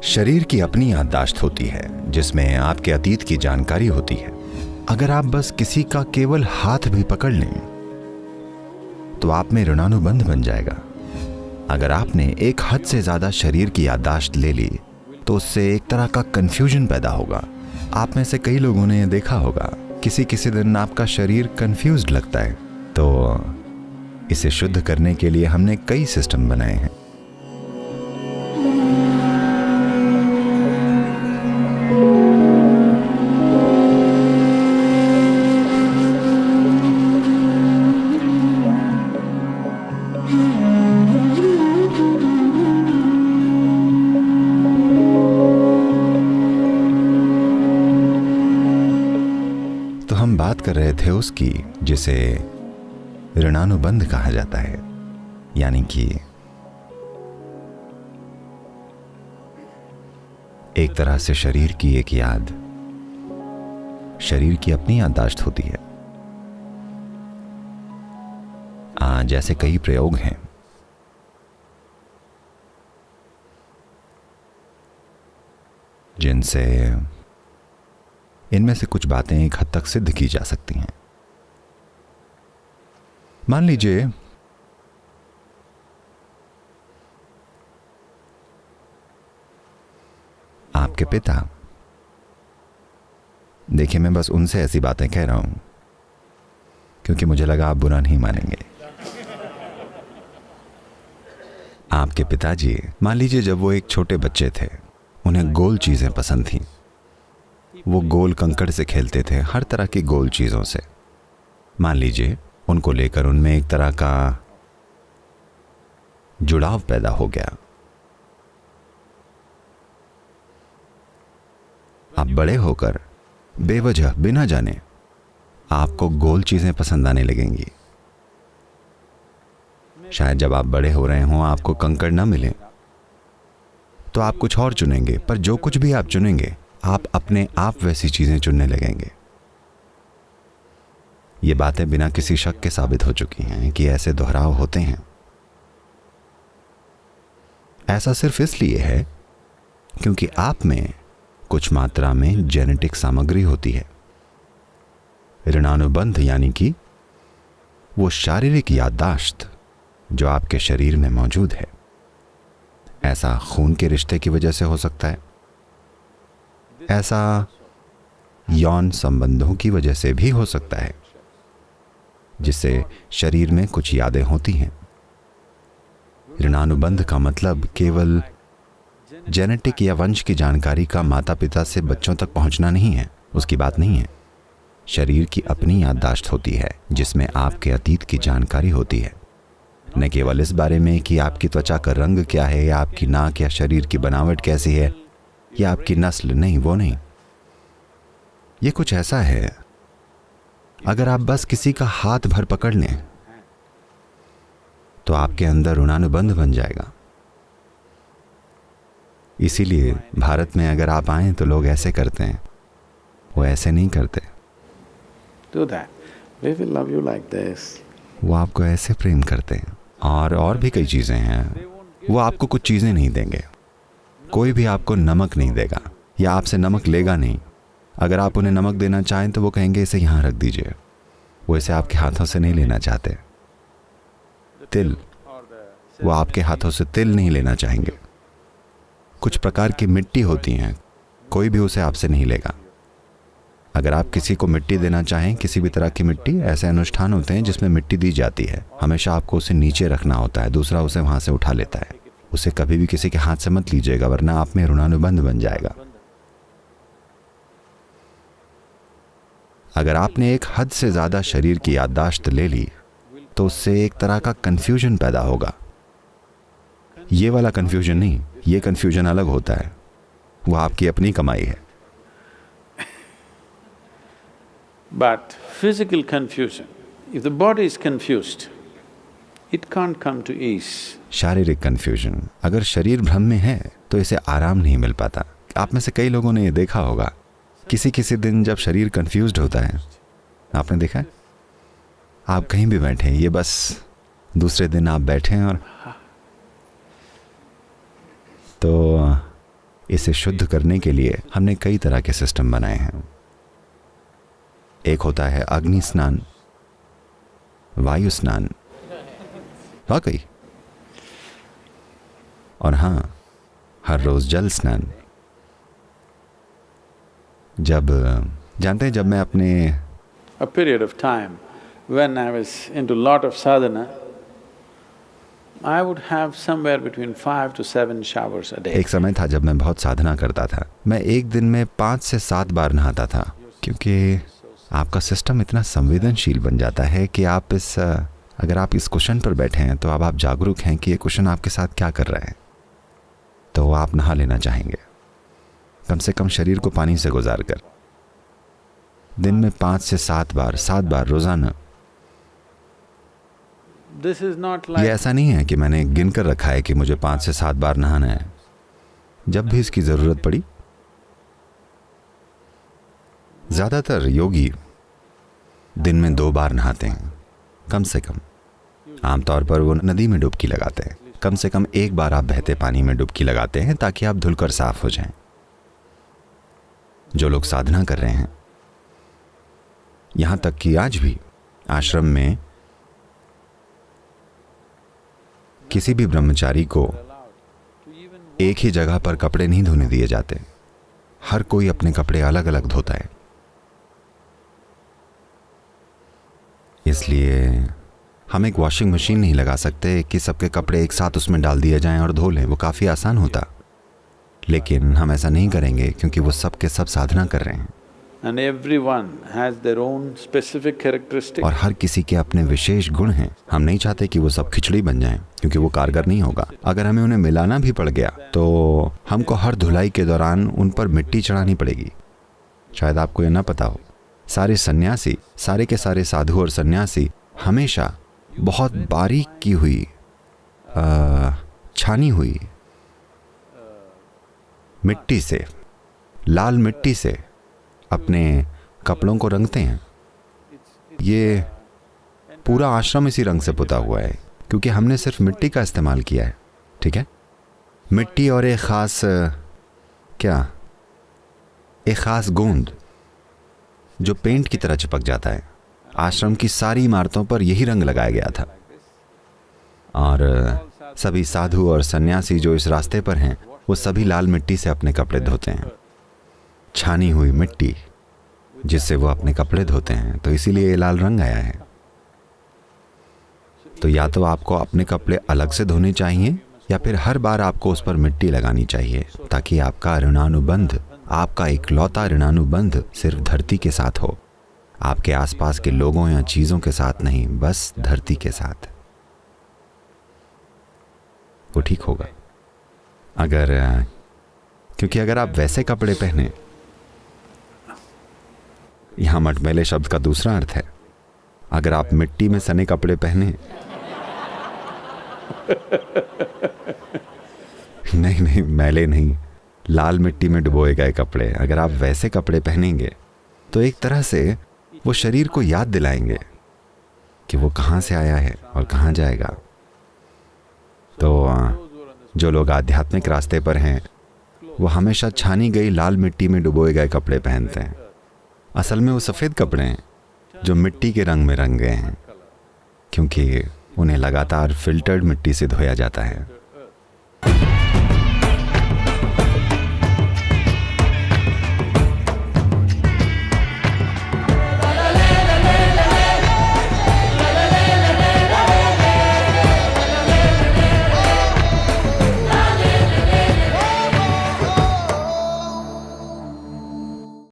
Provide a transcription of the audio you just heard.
शरीर की अपनी याददाश्त होती है जिसमें आपके अतीत की जानकारी होती है। अगर आप बस किसी का केवल हाथ भी पकड़ लें तो आप में ऋणानुबंध बन जाएगा। अगर आपने एक हद से ज्यादा शरीर की याददाश्त ले ली तो उससे एक तरह का कंफ्यूजन पैदा होगा। आप में से कई लोगों ने देखा होगा किसी किसी दिन आपका शरीर कंफ्यूज्ड लगता है। तो इसे शुद्ध करने के लिए हमने कई सिस्टम बनाए हैं। तो हम बात कर रहे थे उसकी जिसे ऋणानुबंध कहा जाता है, यानी कि एक तरह से शरीर की एक याद, शरीर की अपनी याददाश्त होती है। जैसे कई प्रयोग हैं जिनसे इनमें से कुछ बातें एक हद तक सिद्ध की जा सकती हैं। मान लीजिए आपके पिता, देखिए मैं बस उनसे ऐसी बातें कह रहा हूं क्योंकि मुझे लगा आप बुरा नहीं मानेंगे। आपके पिताजी, मान लीजिए जब वो एक छोटे बच्चे थे उन्हें गोल चीजें पसंद थीं। वो गोल कंकड़ से खेलते थे, हर तरह की गोल चीजों से। मान लीजिए उनको लेकर उनमें एक तरह का जुड़ाव पैदा हो गया। आप बड़े होकर बेवजह बिना जाने आपको गोल चीजें पसंद आने लगेंगी। शायद जब आप बड़े हो रहे हों आपको कंकड़ ना मिले तो आप कुछ और चुनेंगे, पर जो कुछ भी आप चुनेंगे आप अपने आप वैसी चीजें चुनने लगेंगे। ये बातें बिना किसी शक के साबित हो चुकी हैं कि ऐसे दोहराव होते हैं। ऐसा सिर्फ इसलिए है क्योंकि आप में कुछ मात्रा में जेनेटिक सामग्री होती है। ऋणानुबंध यानी कि वो शारीरिक याददाश्त जो आपके शरीर में मौजूद है। ऐसा खून के रिश्ते की वजह से हो सकता है, ऐसा यौन संबंधों की वजह से भी हो सकता है, जिससे शरीर में कुछ यादें होती हैं। ऋणानुबंध का मतलब केवल जेनेटिक या वंश की जानकारी का माता पिता से बच्चों तक पहुंचना नहीं है, उसकी बात नहीं है। शरीर की अपनी याददाश्त होती है जिसमें आपके अतीत की जानकारी होती है। न केवल इस बारे में कि आपकी त्वचा का रंग क्या है, या आपकी नाक या शरीर की बनावट कैसी है, या आपकी नस्ल, नहीं, वो नहीं। ये कुछ ऐसा है, अगर आप बस किसी का हाथ भर पकड़ लें तो आपके अंदर ऋणानुबंध बन जाएगा। इसीलिए भारत में अगर आप आए तो लोग ऐसे करते हैं, वो ऐसे नहीं करते। Do that. We will love you like this. वो आपको ऐसे प्रेम करते हैं। और भी कई चीजें हैं। वो आपको कुछ चीजें नहीं देंगे। कोई भी आपको नमक नहीं देगा या आपसे नमक लेगा नहीं। अगर आप उन्हें नमक देना चाहें तो वो कहेंगे इसे यहाँ रख दीजिए। वो इसे आपके हाथों से नहीं लेना चाहते। तिल, वो आपके हाथों से तिल नहीं लेना चाहेंगे। कुछ प्रकार की मिट्टी होती हैं, कोई भी उसे आपसे नहीं लेगा। अगर आप किसी को मिट्टी देना चाहें, किसी भी तरह की मिट्टी, ऐसे अनुष्ठान होते हैं जिसमें मिट्टी दी जाती है। हमेशा आपको उसे नीचे रखना होता है, दूसरा उसे वहां से उठा लेता है। उसे कभी भी किसी के हाथ से मत लीजिएगा, वरना आप में ऋणानुबंध बन जाएगा। अगर आपने एक हद से ज्यादा शरीर की याददाश्त ले ली तो उससे एक तरह का कंफ्यूजन पैदा होगा। ये वाला कंफ्यूजन नहीं, ये कंफ्यूजन अलग होता है, वो आपकी अपनी कमाई है। But physical confusion, if the body is confused, it can't come to ease. शारीरिक कंफ्यूजन, अगर शरीर भ्रम में है तो इसे आराम नहीं मिल पाता। आप में से कई लोगों ने ये देखा होगा, किसी किसी दिन जब शरीर कंफ्यूज्ड होता है, आपने देखा है, आप कहीं भी बैठे, ये बस दूसरे दिन आप बैठे हैं और तो इसे शुद्ध करने के लिए हमने कई तरह के सिस्टम बनाए हैं। एक होता है अग्नि स्नान, वायु स्नान, वाकई, और हाँ, हर रोज जल स्नान। जब जानते हैं, जब मैं अपने A period of time when I was into lot of sadhana, I would have somewhere between 5 to 7 showers a day. एक समय था जब मैं बहुत साधना करता था, मैं एक दिन में 5 से 7 बार नहाता था, क्योंकि आपका सिस्टम इतना संवेदनशील बन जाता है कि आप अगर आप इस कुशन पर बैठे हैं तो अब आप जागरूक हैं कि ये कुशन आपके साथ क्या कर रहा है, तो आप नहा लेना चाहेंगे, कम से कम शरीर को पानी से गुजार कर। दिन में 5 से 7 बार रोजाना। This is not ये like ऐसा नहीं है कि मैंने गिन कर रखा है कि मुझे 5 से 7 बार नहाना है, जब भी इसकी जरूरत पड़ी। ज्यादातर योगी दिन में 2 बार नहाते हैं, कम से कम। आमतौर पर वो नदी में डुबकी लगाते हैं, कम से कम 1 बार आप बहते पानी में डुबकी लगाते हैं ताकि आप धुलकर साफ हो जाएं। जो लोग साधना कर रहे हैं, यहां तक कि आज भी आश्रम में किसी भी ब्रह्मचारी को एक ही जगह पर कपड़े नहीं धोने दिए जाते, हर कोई अपने कपड़े अलग अलग धोता है। इसलिए हम एक वॉशिंग मशीन नहीं लगा सकते कि सबके कपड़े एक साथ उसमें डाल दिए जाएं और धो लें, वो काफ़ी आसान होता। लेकिन हम ऐसा नहीं करेंगे क्योंकि वो सब के सब साधना कर रहे हैं, and everyone has their own specific characteristics. और हर किसी के अपने विशेष गुण हैं। हम नहीं चाहते कि वो सब खिचड़ी बन जाएं, क्योंकि वो कारगर नहीं होगा। अगर हमें उन्हें मिलाना भी पड़ गया तो हमको हर धुलाई के दौरान उन पर मिट्टी चढ़ानी पड़ेगी। शायद आपको ये ना पता हो, सारे सन्यासी, सारे के सारे साधु और सन्यासी हमेशा बहुत बारीक की हुई छानी हुई मिट्टी से, लाल मिट्टी से अपने कपड़ों को रंगते हैं। ये पूरा आश्रम इसी रंग से पुता हुआ है, क्योंकि हमने सिर्फ मिट्टी का इस्तेमाल किया है। ठीक है, मिट्टी और एक खास गोंद जो पेंट की तरह चिपक जाता है। आश्रम की सारी इमारतों पर यही रंग लगाया गया था, और सभी साधु और सन्यासी जो इस रास्ते पर हैं, वो सभी लाल मिट्टी से अपने कपड़े धोते हैं। छानी हुई मिट्टी जिससे वो अपने कपड़े धोते हैं, तो इसीलिए ये लाल रंग आया है। तो या तो आपको अपने कपड़े अलग से धोने चाहिए, या फिर हर बार आपको उस पर मिट्टी लगानी चाहिए, ताकि आपका ऋणानुबंध, आपका इकलौता ऋणानुबंध सिर्फ धरती के साथ हो, आपके आसपास के लोगों या चीजों के साथ नहीं, बस धरती के साथ। वो ठीक होगा। क्योंकि अगर आप वैसे कपड़े पहने, यहां मटमैले शब्द का दूसरा अर्थ है, अगर आप मिट्टी में सने कपड़े पहने नहीं, मैले नहीं, लाल मिट्टी में डुबोए गए कपड़े, अगर आप वैसे कपड़े पहनेंगे तो एक तरह से वो शरीर को याद दिलाएंगे कि वो कहां से आया है और कहां जाएगा। तो जो लोग आध्यात्मिक रास्ते पर हैं, वो हमेशा छानी गई लाल मिट्टी में डुबोए गए कपड़े पहनते हैं। असल में वो सफ़ेद कपड़े हैं जो मिट्टी के रंग में रंग गए हैं, क्योंकि उन्हें लगातार फिल्टर्ड मिट्टी से धोया जाता है।